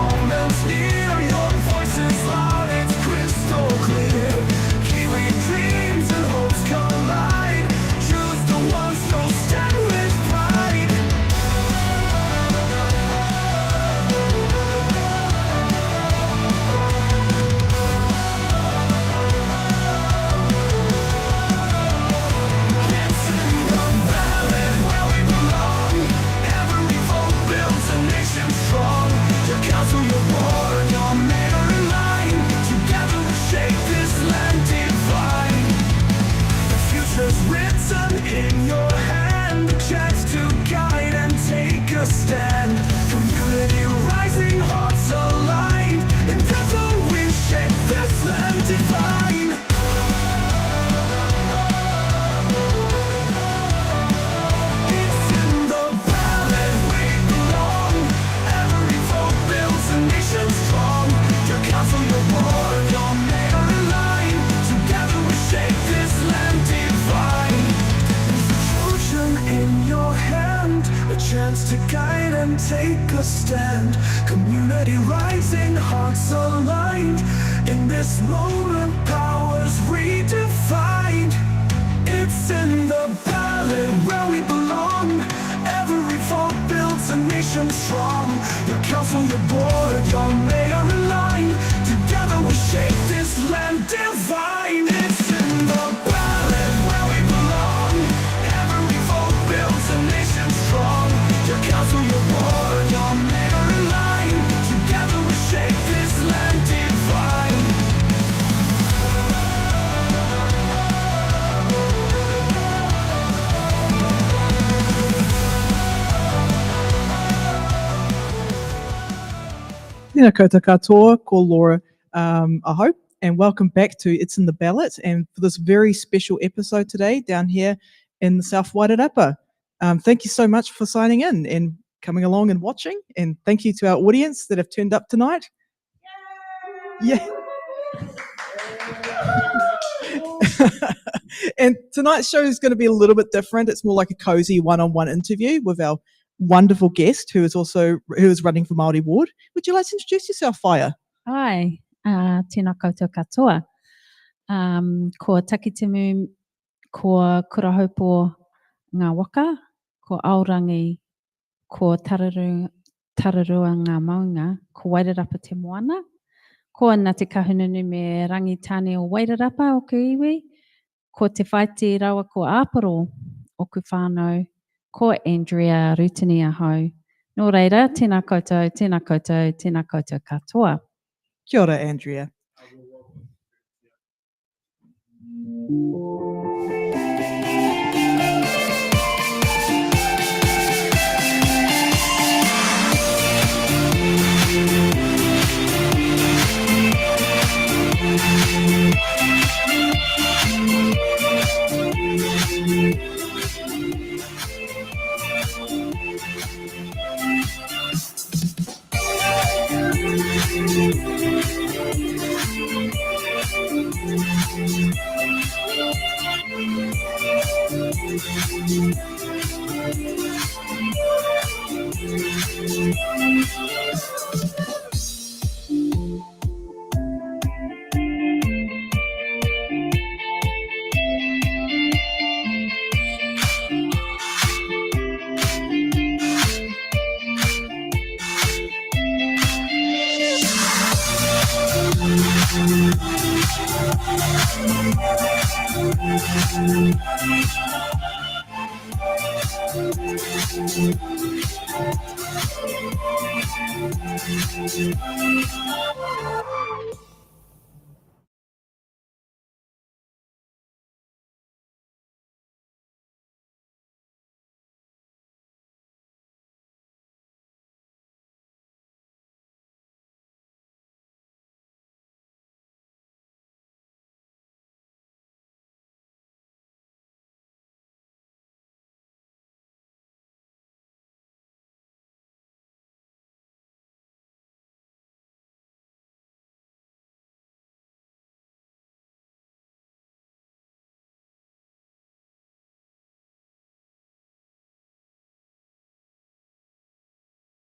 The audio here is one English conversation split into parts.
moments near. Your voice is loud, it's crystal clear. Keeping dreams and hopes collide. Choose the ones who'll stand with pride. It's in the ballot where we belong. Every vote builds a nation strong. Your council, your board, your mayor in line. Together we shape this land divine. The future's written in your hand. A chance to guide and take a stand. Community rising, hearts aligned. In together we shape this land divine. It's in the ballot we belong. Every vote builds a nation strong. Your council, your board, your mayor in line. Together we shape this land divine. Fusion in your hand, a chance to guide and take a stand. Community rising, hearts aligned. In this moment, powers redefined. It's in the ballot where we belong. Every vote builds a nation strong. Your council, your board, your mayor in line. Together we shape this land divine. It's in the ballot where we belong. Every vote builds a nation strong. Your council, your board, your mayor in line. Together we shape this land divine. Tēnā koutou katoa, ko Laura Aho, and welcome back to It's in the Ballot, and for this very special episode today down here in South Wairarapa. Thank you so much for signing in and coming along and watching, and thank you to our audience that have turned up tonight. Yeah. And tonight's show is going to be a little bit different. It's more like a cozy one-on-one interview with our wonderful guest who is running for Māori Ward. Would you like to introduce yourself, Whaia? Ai, tēnā koutou katoa. Ko takitimu, ko kurahaupo ngā waka, ko aorangi, ko tararua ngā maunga, ko Wairarapa te moana, ko Ngāti Kahungunu me rangitāne o Wairarapa o ku iwi, ko te whaiti rawa ko Āparo o ku whānau, ko Andrea Rutini Aho. Nō reira, tēnā koutou, tēnā koutou, tēnā koutou katoa. Kia ora, Andrea.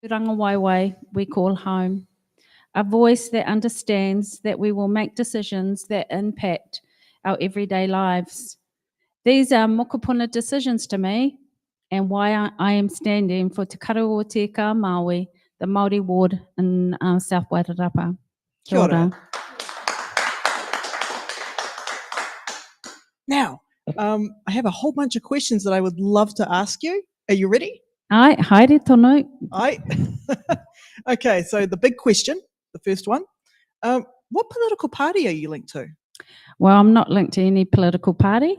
Rangawaiwai, we call home. a voice that understands that we will make decisions that impact our everyday lives. These are mokopuna decisions to me, and why I am standing for Te Karu o Te Ka Māui, the Māori ward in South Wairarapa. Kia ora. Now, I have a whole bunch of questions that I would love to ask you. Are you ready? Ai, haere tonu. Aye. Okay, so the big question, the first one. What political party are you linked to? Well, I'm not linked to any political party,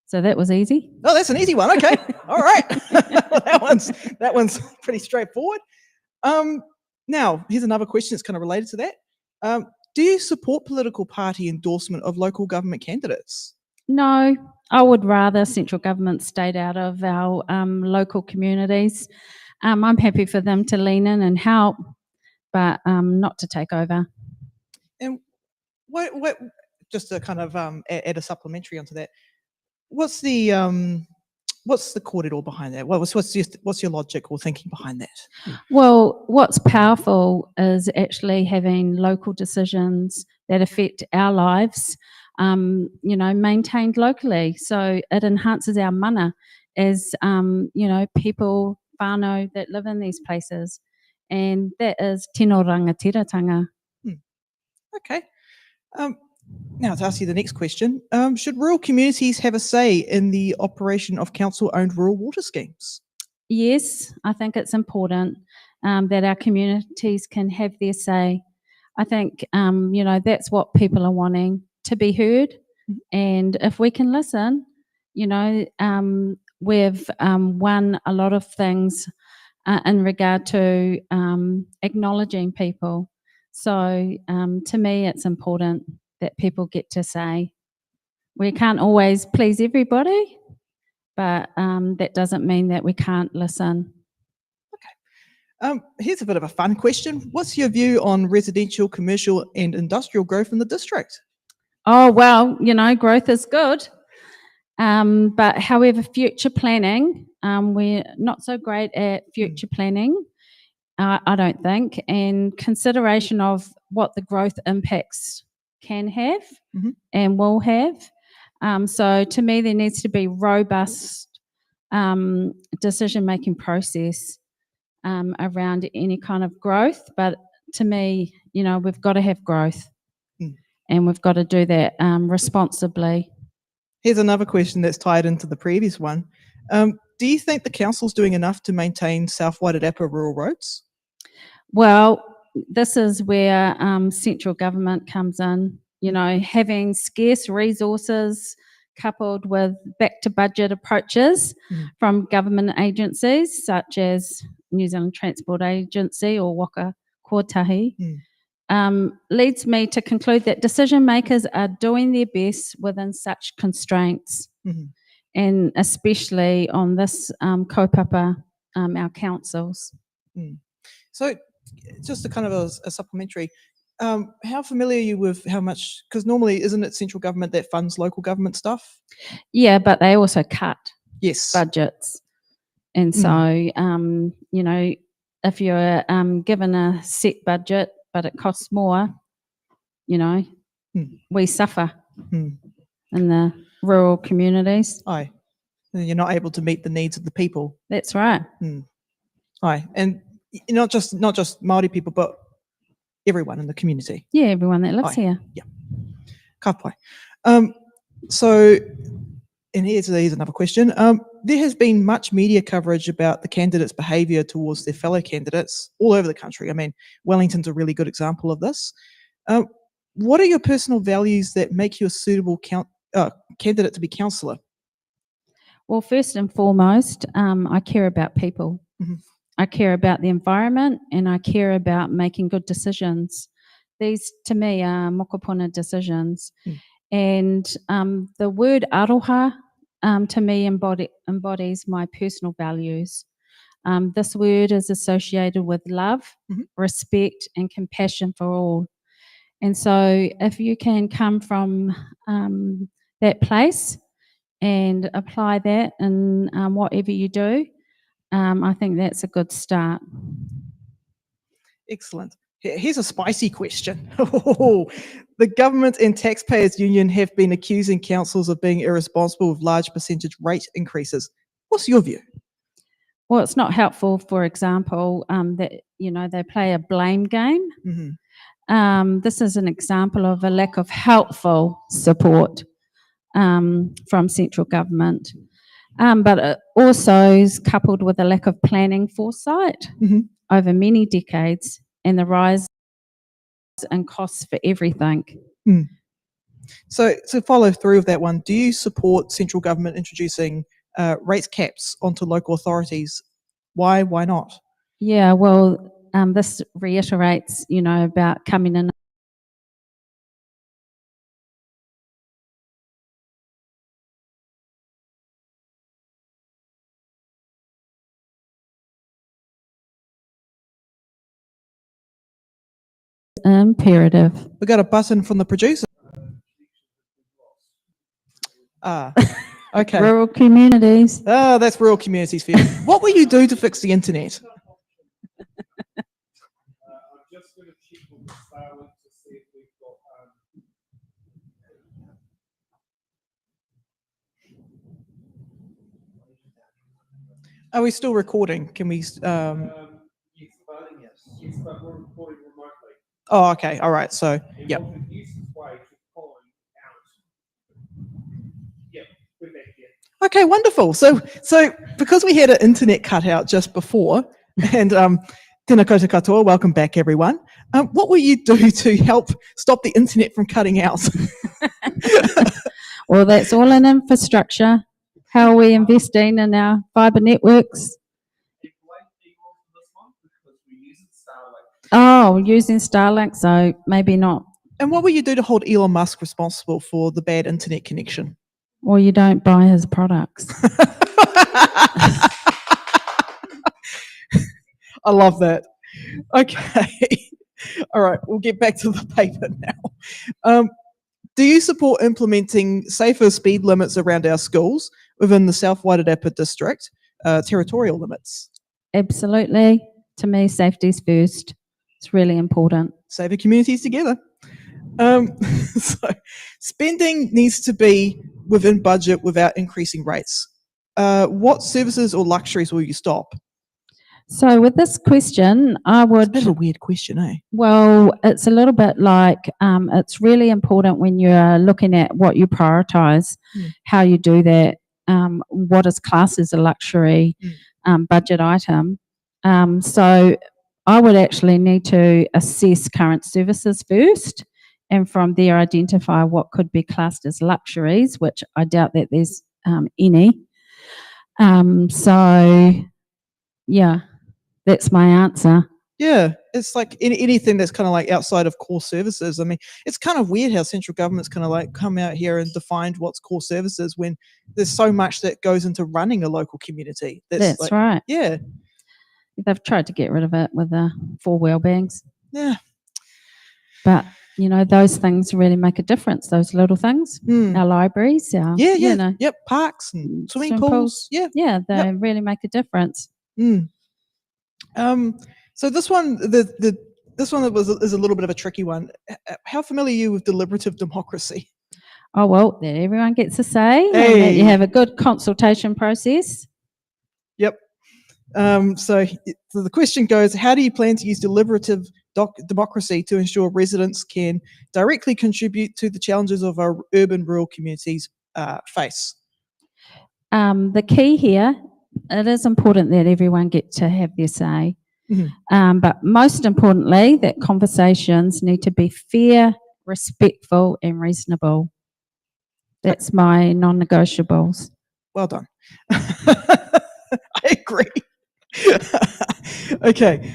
so that was easy. Oh, that's an easy one. Okay. All right. Well, that one's pretty straightforward. Now, here's another question that's kind of related to that. Do you support political party endorsement of local government candidates? No, I would rather central government stayed out of our local communities. I'm happy for them to lean in and help, but not to take over. And what just to kind of add a supplementary onto that, what's the corridor behind that? What's your logic or thinking behind that? Well, what's powerful is actually having local decisions that affect our lives, maintained locally. So it enhances our mana as, people, whānau that live in these places. And that is tino rangatiratanga. Okay. Now to ask you the next question. Should rural communities have a say in the operation of council-owned rural water schemes? Yes, I think it's important that our communities can have their say. I think, that's what people are wanting, to be heard. And if we can listen, we've won a lot of things in regard to acknowledging people. So to me, it's important that people get to say. We can't always please everybody, but that doesn't mean that we can't listen. Here's a bit of a fun question. What's your view on residential, commercial and industrial growth in the district? Oh, well, growth is good. But however, future planning, we're not so great at future planning, I don't think, and consideration of what the growth impacts can have and will have. So to me, there needs to be robust decision-making process around any kind of growth. But to me, we've got to have growth and we've got to do that responsibly. Here's another question that's tied into the previous one. Do you think the council's doing enough to maintain South Wairarapa rural roads? Well, this is where central government comes in, having scarce resources coupled with back-to-budget approaches from government agencies such as New Zealand Transport Agency or Waka Kotahi, leads me to conclude that decision makers are doing their best within such constraints, and especially on this kaupapa, our councils. So just a kind of a supplementary, how familiar are you with how much, because normally isn't it central government that funds local government stuff? Yeah, but they also cut Yes. budgets. And so, if you're given a set budget, but it costs more, we suffer in the rural communities. Aye. You're not able to meet the needs of the people. That's right. Aye. And not just Māori people, but everyone in the community. Yeah, everyone that lives here. Yeah. Ka pai. So, and here's another question. There has been much media coverage about the candidates' behaviour towards their fellow candidates all over the country. I mean, Wellington's a really good example of this. What are your personal values that make you a suitable candidate to be councillor? Well, first and foremost, I care about people. I care about the environment and I care about making good decisions. These, to me, are mokopuna decisions. And the word aroha, to me, embodies my personal values. This word is associated with love, respect, and compassion for all. And so if you can come from that place and apply that in whatever you do, I think that's a good start. Excellent. Here's a spicy question. The Government and Taxpayers Union have been accusing councils of being irresponsible with large percentage rate increases. What's your view? Well, it's not helpful, for example, that, they play a blame game. Mhm. This is an example of a lack of helpful support from central government. But it also is coupled with a lack of planning foresight Mhm. over many decades and the rise in costs for everything. So to follow through with that one, do you support central government introducing rates caps onto local authorities? Why? Why not? Yeah, well, this reiterates, about coming in imperative. We got a button from the producer. Ah, okay. Rural communities. Ah, that's rural communities for you. What will you do to fix the internet? I'm just going to check with Starlink to see if we've got. Are we still recording? Can we? Yes, but we're recording remotely. Oh, okay. All right. So, And yep. what the easiest way to call out. Yep, we're back here. Okay, wonderful. So because we had an internet cutout just before, and tēnā koutou katoa, welcome back, everyone. What will you do to help stop the internet from cutting out? Well, that's all in infrastructure. How are we investing in our fibre networks? If late equals to this one because we're using Starlink. Oh, using Starlink, so maybe not. And what will you do to hold Elon Musk responsible for the bad internet connection? Or you don't buy his products. I love that. Okay. All right, we'll get back to the paper now. Do you support implementing safer speed limits around our schools within the South Wairarapa district, territorial limits? Absolutely. To me, safety's first. It's really important. Save the communities together. So spending needs to be within budget without increasing rates. What services or luxuries will you stop? So with this question, I It's a would, bit of a weird question, eh? well, it's a little bit like it's really important when you're looking at what you prioritise, how you do that, what is classed as a luxury budget item. So I would actually need to assess current services first, and from there identify what could be classed as luxuries, which I doubt that there's any. So, yeah, that's my answer. Yeah, it's like anything that's kind of like outside of core services. I mean, it's kind of weird how central government's kind of like come out here and defined what's core services when there's so much that goes into running a local community. That's like, right. yeah, They've tried to get rid of it with the 4 wheel banks, yeah. but those things really make a difference. Those little things, Hmm. our libraries, our Yeah. Yep. Parks and swimming pools. Yeah. they really make a difference. So this one, this one is a little bit of a tricky one. How familiar are you with deliberative democracy? Oh well, that everyone gets a say, and that Hey. you have a good consultation process. Yep. So the question goes, how do you plan to use deliberative democracy to ensure residents can directly contribute to the challenges of our urban rural communities face? The key here, it is important that everyone get to have their say. But most importantly, that conversations need to be fair, respectful, and reasonable. That's my non-negotiables. Well done. I agree. Okay.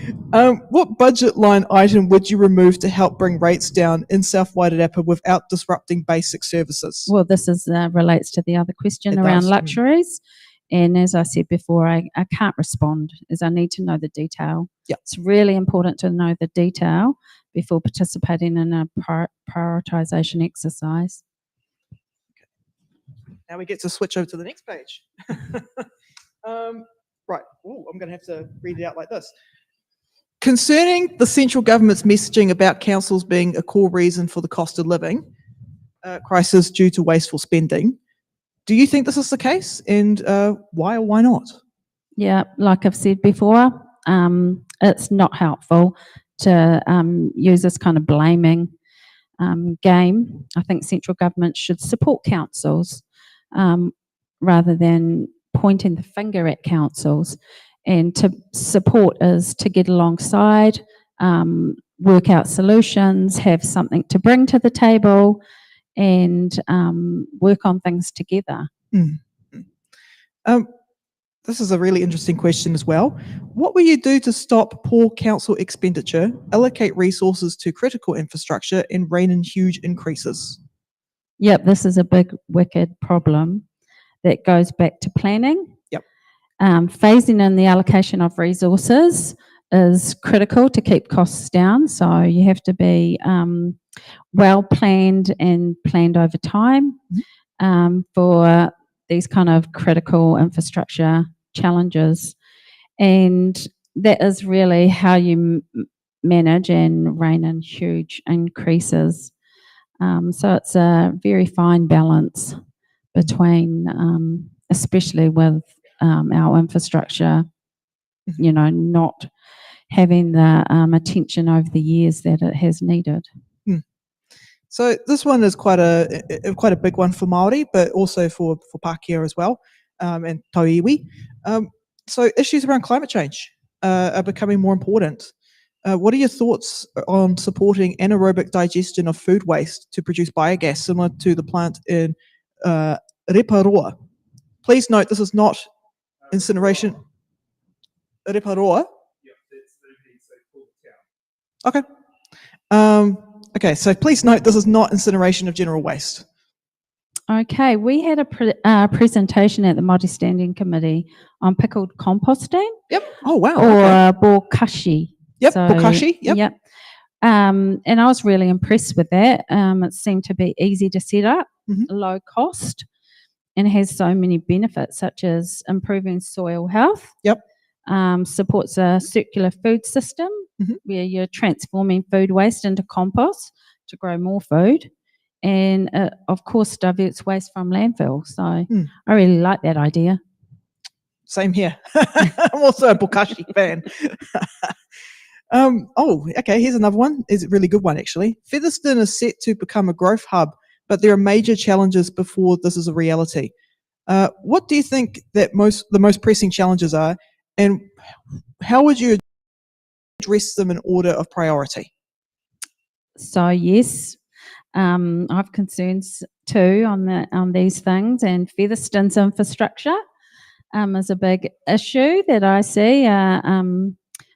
What budget line item would you remove to help bring rates down in South Wairarapa without disrupting basic services? Well, this is relates to the other question It around does, luxuries. And as I said before, I can't respond as I need to know the detail. Yep. It's really important to know the detail before participating in a prioritisation exercise. Now we get to switch over to the next page. Right. Ooh, I'm going to have to read it out like this. Concerning the central government's messaging about councils being a core reason for the cost of living crisis due to wasteful spending, do you think this is the case? And why or why not? Yeah, like I've said before, it's not helpful to use this kind of blaming game. I think central government should support councils rather than pointing the finger at councils. And to support is to get alongside, work out solutions, have something to bring to the table, and work on things together. This is a really interesting question as well. What will you do to stop poor council expenditure, allocate resources to critical infrastructure, and rein in huge increases? Yep, this is a big, wicked problem that goes back to planning. Yep. Phasing in the allocation of resources is critical to keep costs down. So you have to be well planned and planned over time for these kind of critical infrastructure challenges. And that is really how you manage and rein in huge increases. So it's a very fine balance between, especially with our infrastructure, not having the attention over the years that it has needed. So this one is quite a big one for Māori, but also for Pākehā as well, and Tauiwi. So issues around climate change are becoming more important. What are your thoughts on supporting anaerobic digestion of food waste to produce biogas similar to the plant in Reparoa? Please note this is not incineration. Reparoa? Okay. Okay, so please note this is not incineration of general waste. Okay, we had a presentation at the Māori Standing Committee on pickled composting. Yep. Oh, wow. Or bokashi. Yep, bokashi. Yep. And I was really impressed with that. It seemed to be easy to set up, low cost, and has so many benefits such as improving soil health. Yep. Supports a circular food system where you're transforming food waste into compost to grow more food. And of course, diverts waste from landfill. So I really like that idea. Same here. I'm also a bokashi fan. Okay, here's another one. It's a really good one, actually. Featherston is set to become a growth hub, but there are major challenges before this is a reality. What do you think that the most pressing challenges are, and how would you address them in order of priority? So yes, I have concerns too on these things, and Featherston's infrastructure is a big issue that I see,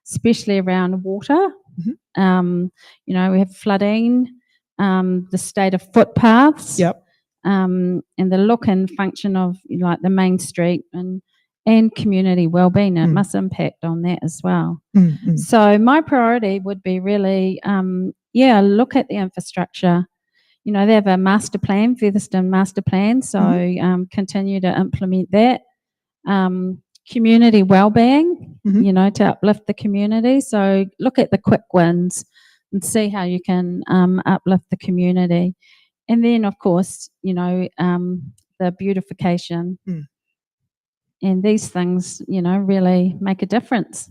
especially around water. We have flooding, the state of footpaths, and the look and function of like the main street and community wellbeing. It must impact on that as well. So my priority would be really, look at the infrastructure. They have a master plan, Featherston master plan, so continue to implement that. Community wellbeing, to uplift the community. So look at the quick wins and see how you can uplift the community. And then, of course, the beautification. And these things, really make a difference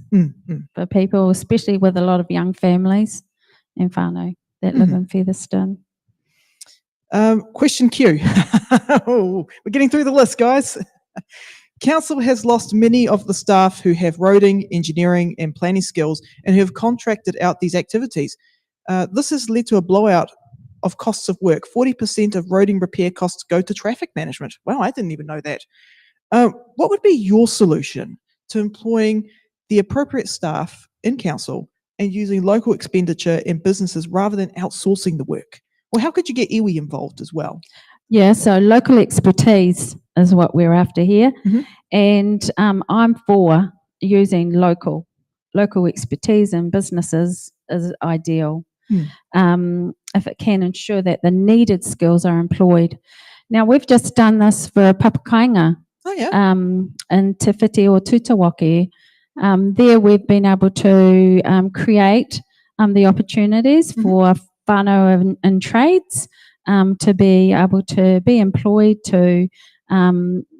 for people, especially with a lot of young families and whānau that live in Featherston. Question Q. We're getting through the list, guys. Council has lost many of the staff who have roading, engineering and planning skills and who have contracted out these activities. This has led to a blowout of costs of work. 40% of roading repair costs go to traffic management. Wow, I didn't even know that. What would be your solution to employing the appropriate staff in council and using local expenditure in businesses rather than outsourcing the work? Well, how could you get iwi involved as well? Yeah, so local expertise is what we're after here. And I'm for using local expertise in businesses is ideal. If it can ensure that the needed skills are employed. Now, we've just done this for Papakainga. Oh, yeah. In Te Whiti o Tutawaki, There we've been able to create the opportunities for whānau in trades to be able to be employed, to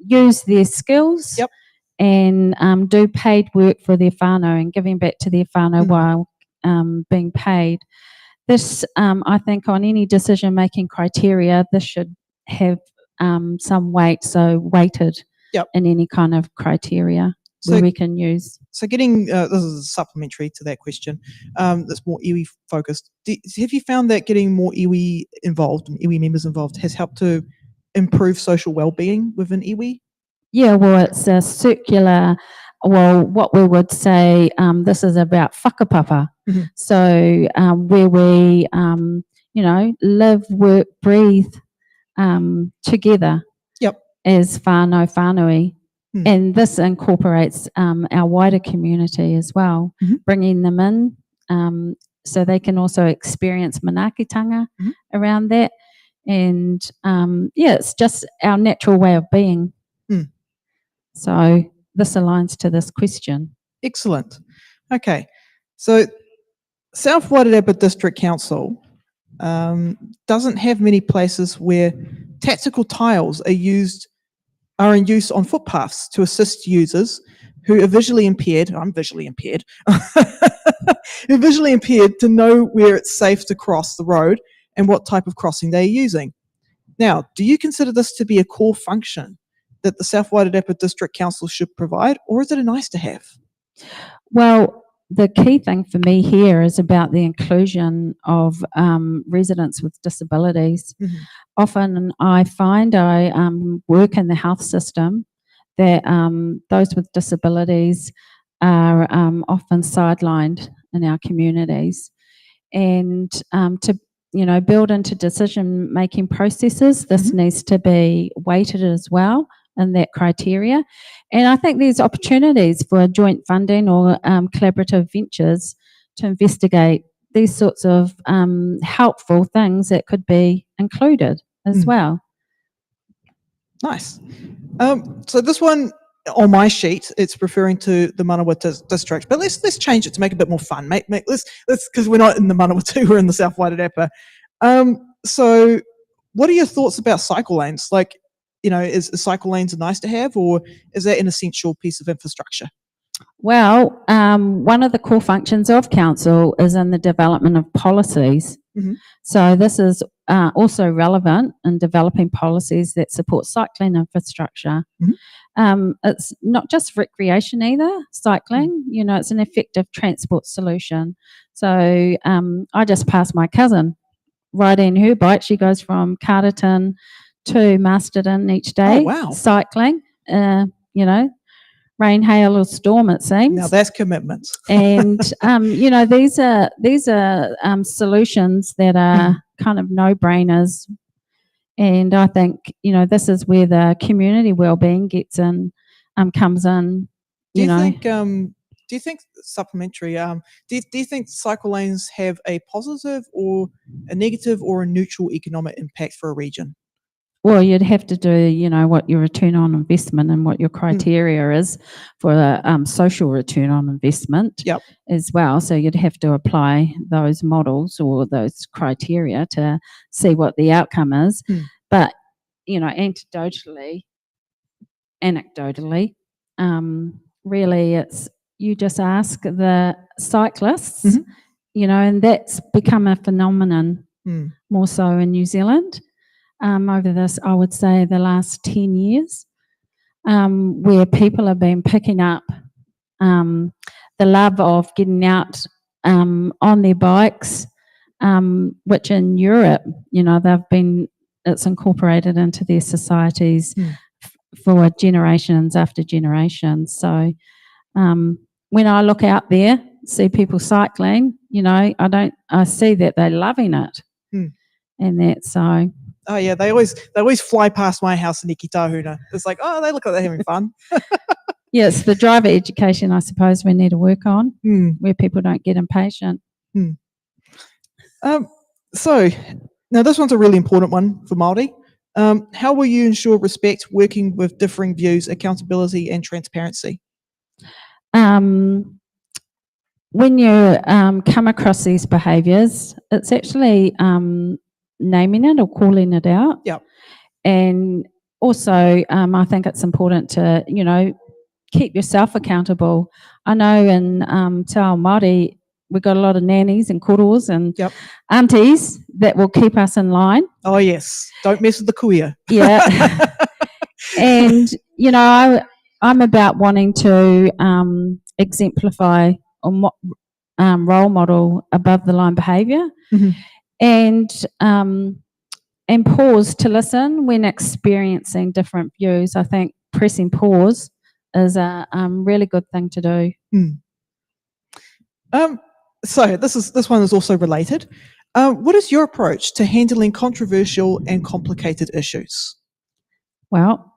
use their skills Yep. and do paid work for their whānau and giving back to their whānau while being paid. This, I think, on any decision-making criteria, this should have some weight, so weighted Yep. in any kind of criteria So- where we can use. So getting, this is supplementary to that question, that's more iwi focused. Have you found that getting more iwi involved, iwi members involved, has helped to improve social well-being within iwi? Yeah, well, it's a circular, well, what we would say, this is about whakapapa. Mhm. So where we, live, work, breathe together Yep. as whānui. Hmm. And this incorporates our wider community as well, Mhm. bringing them in so they can also experience manaakitanga Mhm. around that. And it's just our natural way of being. Hmm. So this aligns to this question. Excellent. Okay, so South Wairarapa District Council doesn't have many places where tactical tiles are in use on footpaths to assist users who are visually impaired. I'm visually impaired. Who are visually impaired to know where it's safe to cross the road and what type of crossing they're using. Now, do you consider this to be a core function that the South Wairarapa District Council should provide, or is it a nice to have? Well, the key thing for me here is about the inclusion of residents with disabilities. Mhm. Often I find I work in the health system that those with disabilities are often sidelined in our communities. And to build into decision-making processes, this needs to be weighted as well in that criteria. And I think there's opportunities for joint funding or collaborative ventures to investigate these sorts of helpful things that could be included as well. Nice. So this one on my sheet, it's referring to the Manawatu district, but let's change it to make it a bit more fun. Let's because we're not in the Manawatu, we're in the South Wairarapa. So what are your thoughts about cycle lanes? Like, is cycle lanes a nice to have, or is that an essential piece of infrastructure? Well, one of the core functions of council is in the development of policies. Mhm. So this is also relevant in developing policies that support cycling infrastructure. It's not just recreation either, cycling, it's an effective transport solution. So I just passed my cousin riding her bike. She goes from Carterton to Masterton each day, wow. cycling, rain, hail or storm, it seems. Now that's commitment. And these are solutions that are kind of no-brainers. And I think this is where the community wellbeing comes in. Do you think supplementary? Do you think cycle lanes have a positive or a negative or a neutral economic impact for a region? Well, you'd have to do, what your return on investment and what your criteria is for a social return on investment as well. So you'd have to apply those models or those criteria to see what the outcome is. But, anecdotally, really it's, you just ask the cyclists, and that's become a phenomenon more so in New Zealand. Over this, I would say, the last 10 years, where people have been picking up the love of getting out on their bikes, which in Europe, it's incorporated into their societies for generations after generations. So when I look out there, see people cycling, I see that they're loving it. And that's so. Oh yeah, they always fly past my house in Ikitahuna. It's like, oh, they look like they're having fun. Yes, the driver education, I suppose, we need to work on, where people don't get impatient. So now this one's a really important one for Māori. How will you ensure respect, working with differing views, accountability, and transparency? When you come across these behaviours, it's actually naming it or calling it out. Yep. And also, I think it's important to, keep yourself accountable. I know in Te Ao Māori, we've got a lot of nannies and koros and Yep. aunties that will keep us in line. Oh, yes. Don't mess with the kuia. Yeah. And, I'm about wanting to exemplify or role model above the line behaviour. Mhm. And pause to listen when experiencing different views. I think pressing pause is a really good thing to do. So this one is also related. What is your approach to handling controversial and complicated issues? Well,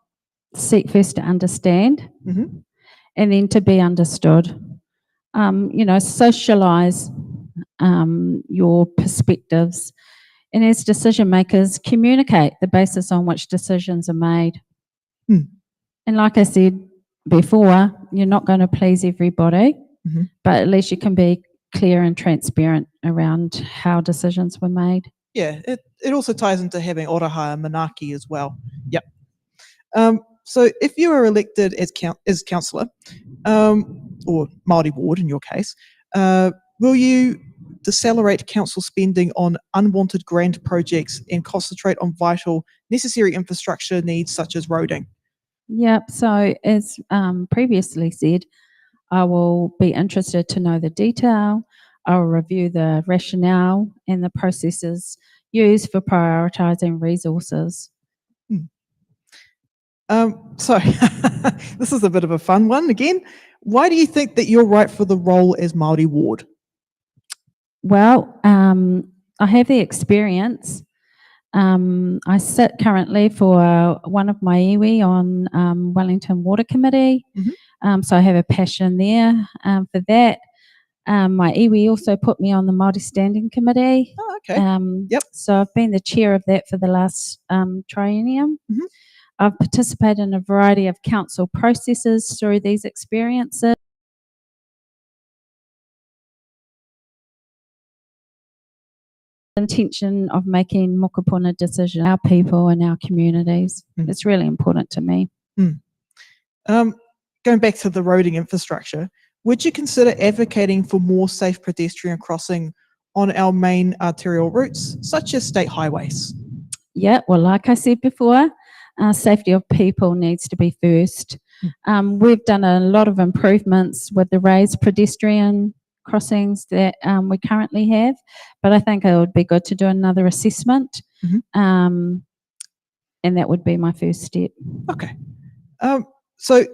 seek first to understand Mhm. and then to be understood. Socialise your perspectives. And as decision makers, communicate the basis on which decisions are made. Hmm. And like I said before, you're not going to please everybody, Mhm. but at least you can be clear and transparent around how decisions were made. Yeah, it also ties into having oraha and manaki as well. Yep. So if you are elected as councillor, or Māori ward in your case, will you decelerate council spending on unwanted grand projects and concentrate on vital, necessary infrastructure needs such as roading? Yep. So as previously said, I will be interested to know the detail. I will review the rationale and the processes used for prioritising resources. So this is a bit of a fun one again. Why do you think that you're right for the role as Māori ward? Well, I have the experience. I sit currently for one of my iwi on Wellington Water Committee. So I have a passion there for that. My iwi also put me on the Māori Standing Committee. Oh, okay. Yep. So I've been the chair of that for the last triennium. Mhm. I've participated in a variety of council processes through these experiences. Intention of making mokopuna decisions, our people and our communities. It's really important to me. Going back to the roading infrastructure, would you consider advocating for more safe pedestrian crossing on our main arterial routes, such as state highways? Yeah, well, like I said before, safety of people needs to be first. We've done a lot of improvements with the raised pedestrian crossings that we currently have, but I think it would be good to do another assessment, and that would be my first step. Okay. So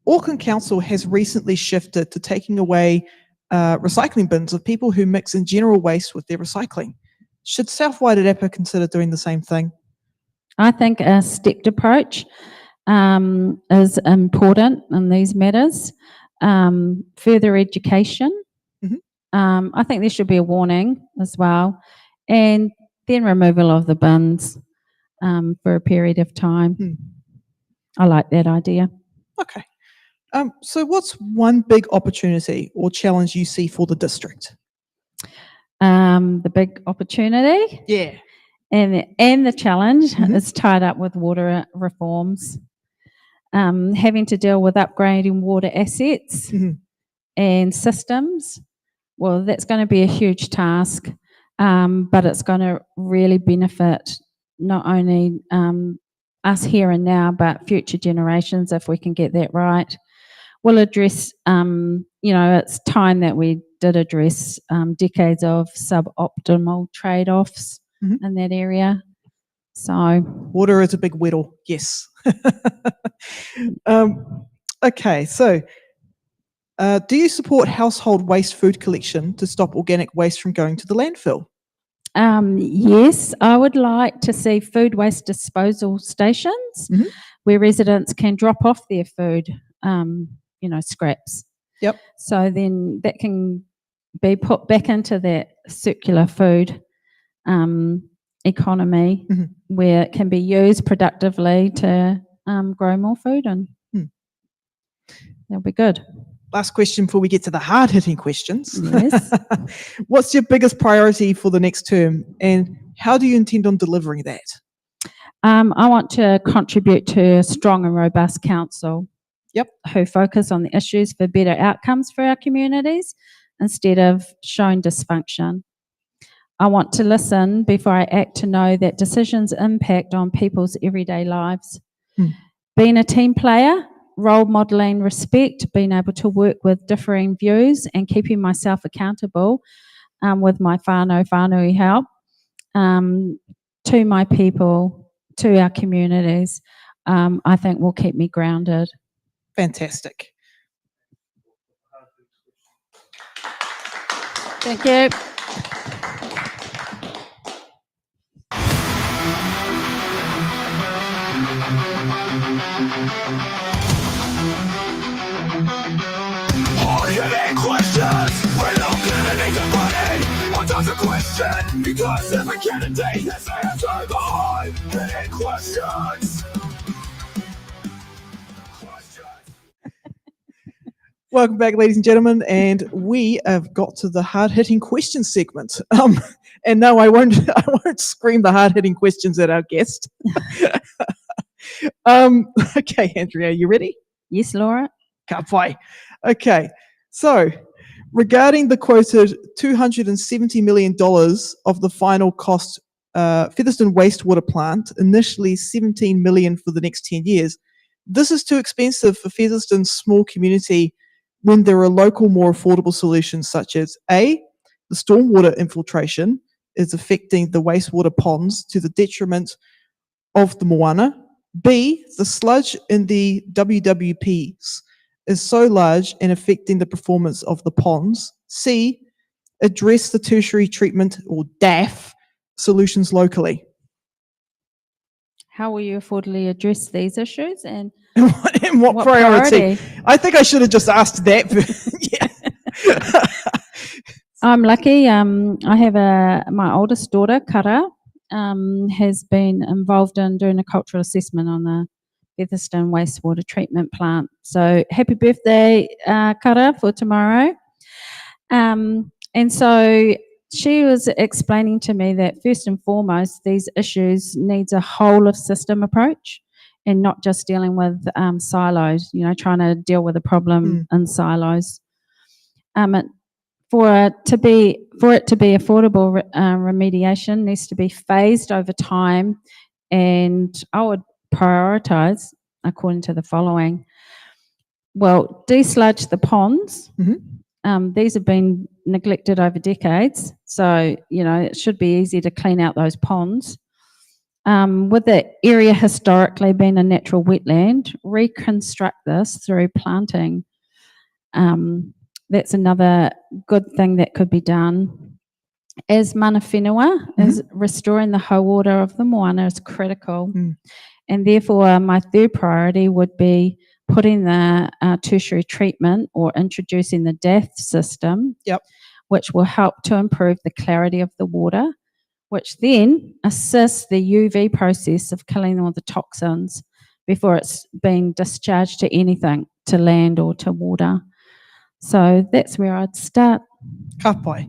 Auckland Council has recently shifted to taking away recycling bins of people who mix in general waste with their recycling. Should South Wairarapa consider doing the same thing? I think a stepped approach is important in these matters. Further education. I think there should be a warning as well, and then removal of the bins for a period of time. I like that idea. Okay. So what's one big opportunity or challenge you see for the district? The big opportunity. Yeah. And the challenge is tied up with water reforms, having to deal with upgrading water assets and systems. Well, that's going to be a huge task, but it's going to really benefit not only us here and now, but future generations if we can get that right. We'll address, it's time that we did address decades of suboptimal trade-offs in that area. So water is a big whittle, yes. Okay, so do you support household waste food collection to stop organic waste from going to the landfill? Yes, I would like to see food waste disposal stations where residents can drop off their food, scraps. Yep. So then that can be put back into that circular food economy where it can be used productively to grow more food, and that'll be good. Last question before we get to the hard-hitting questions. Yes. What's your biggest priority for the next term, and how do you intend on delivering that? I want to contribute to a strong and robust council. Yep. Who focus on the issues for better outcomes for our communities instead of showing dysfunction. I want to listen before I act to know that decisions impact on people's everyday lives. Being a team player, role modelling respect, being able to work with differing views and keeping myself accountable with my whānui help to my people, to our communities, I think will keep me grounded. Fantastic. Thank you. Hard-hitting questions. We're not gonna need to money. What does a question? Because every candidate has to answer the hard-hitting questions. Welcome back, ladies and gentlemen, and we have got to the hard-hitting question segment. And no, I won't scream the hard-hitting questions at our guest. Okay, Andrea, you ready? Yes, Laura. Ka pai. Okay, so regarding the quoted $270 million of the final cost Featherston wastewater plant, initially $17 million for the next 10 years, this is too expensive for Featherston's small community when there are local, more affordable solutions such as A, the stormwater infiltration is affecting the wastewater ponds to the detriment of the moana. B, the sludge in the WWPs is so large and affecting the performance of the ponds. C, address the tertiary treatment or DAF solutions locally. How will you affordably address these issues and In what priority? I think I should have just asked that. Yeah. I'm lucky. I have my oldest daughter, Karu, has been involved in doing a cultural assessment on the Featherston wastewater treatment plant. So happy birthday, Karu, for tomorrow. And so she was explaining to me that first and foremost, these issues needs a whole of system approach and not just dealing with silos, trying to deal with a problem in silos. For it to be affordable, remediation needs to be phased over time, and I would prioritise according to the following. Well, desludge the ponds. These have been neglected over decades, so it should be easy to clean out those ponds. With the area historically being a natural wetland, reconstruct this through planting. That's another good thing that could be done. As mana whenua, is restoring the whole water of the moana is critical. And therefore, my third priority would be putting the tertiary treatment or introducing the DAF system, which will help to improve the clarity of the water, which then assists the UV process of killing all the toxins before it's being discharged to anything, to land or to water. So that's where I'd start. Ka pai.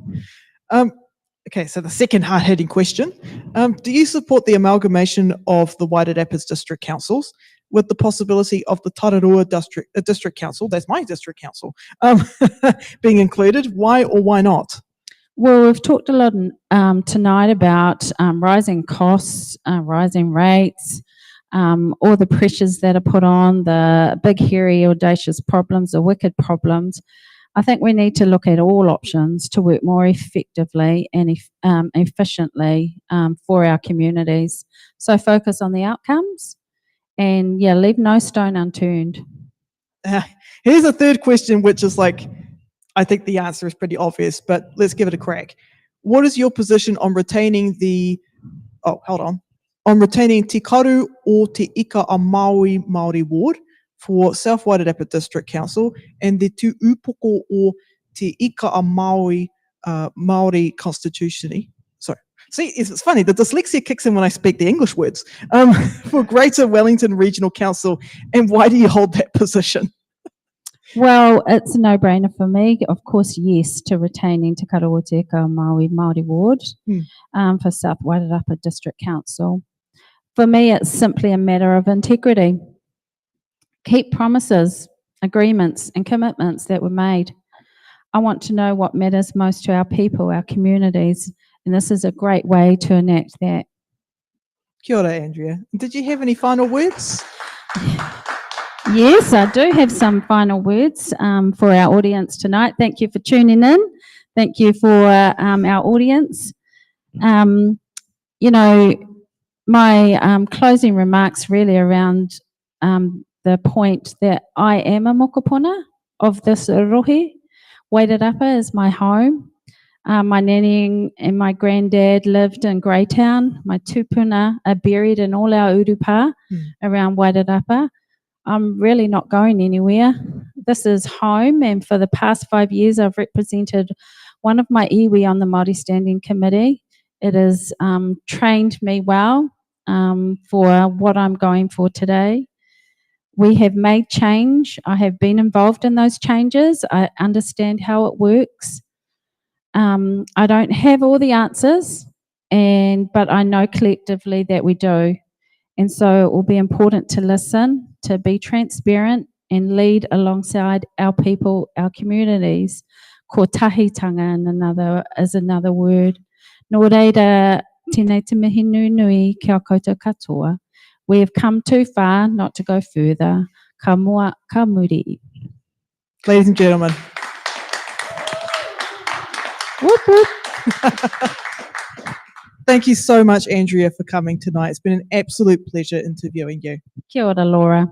Okay, so the second hard-hitting question. Do you support the amalgamation of the Wairarapa's district councils with the possibility of the Tararua district council, that's my district council, being included? Why or why not? Well, we've talked a lot tonight about rising costs, rising rates, all the pressures that are put on, the big, hairy, audacious problems, the wicked problems. I think we need to look at all options to work more effectively and efficiently for our communities. So focus on the outcomes and, leave no stone unturned. Here's a third question, which is I think the answer is pretty obvious, but let's give it a crack. What is your position on retaining retaining Te Karu or Te Ika a Māui Maori ward for South Wairarapa District Council and the Tu Upoko or Te Ika a Māui Māori constitutionally? Sorry. See, it's funny, the dyslexia kicks in when I speak the English words. For Greater Wellington Regional Council, and why do you hold that position? Well, it's a no-brainer for me. Of course, yes, to retaining Te Karuoteka Māui Maori Ward for South Wairarapa District Council. For me, it's simply a matter of integrity. Keep promises, agreements, and commitments that were made. I want to know what matters most to our people, our communities, and this is a great way to enact that. Kia ora, Andrea. Did you have any final words? Yes, I do have some final words for our audience tonight. Thank you for tuning in. Thank you for our audience. You know, my closing remarks really around the point that I am a mokopuna of this rohe. Wairarapa is my home. My nanny and my granddad lived in Greytown. My tupuna are buried in all our urupa around Wairarapa. I'm really not going anywhere. This is home, and for the past 5 years, I've represented one of my iwi on the Māori Standing Committee. It has trained me well for what I'm going for today. We have made change. I have been involved in those changes. I understand how it works. I don't have all the answers, but I know collectively that we do. And so it will be important to listen, to be transparent and lead alongside our people, our communities. Ko tahitanga is another word. Nō reira, tēnei te mihi nui kia koutou katoa. We have come too far not to go further. Ka mua, ka muri. Ladies and gentlemen. Whoop, whoop. Thank you so much, Andrea, for coming tonight. It's been an absolute pleasure interviewing you. Kia ora, Laura.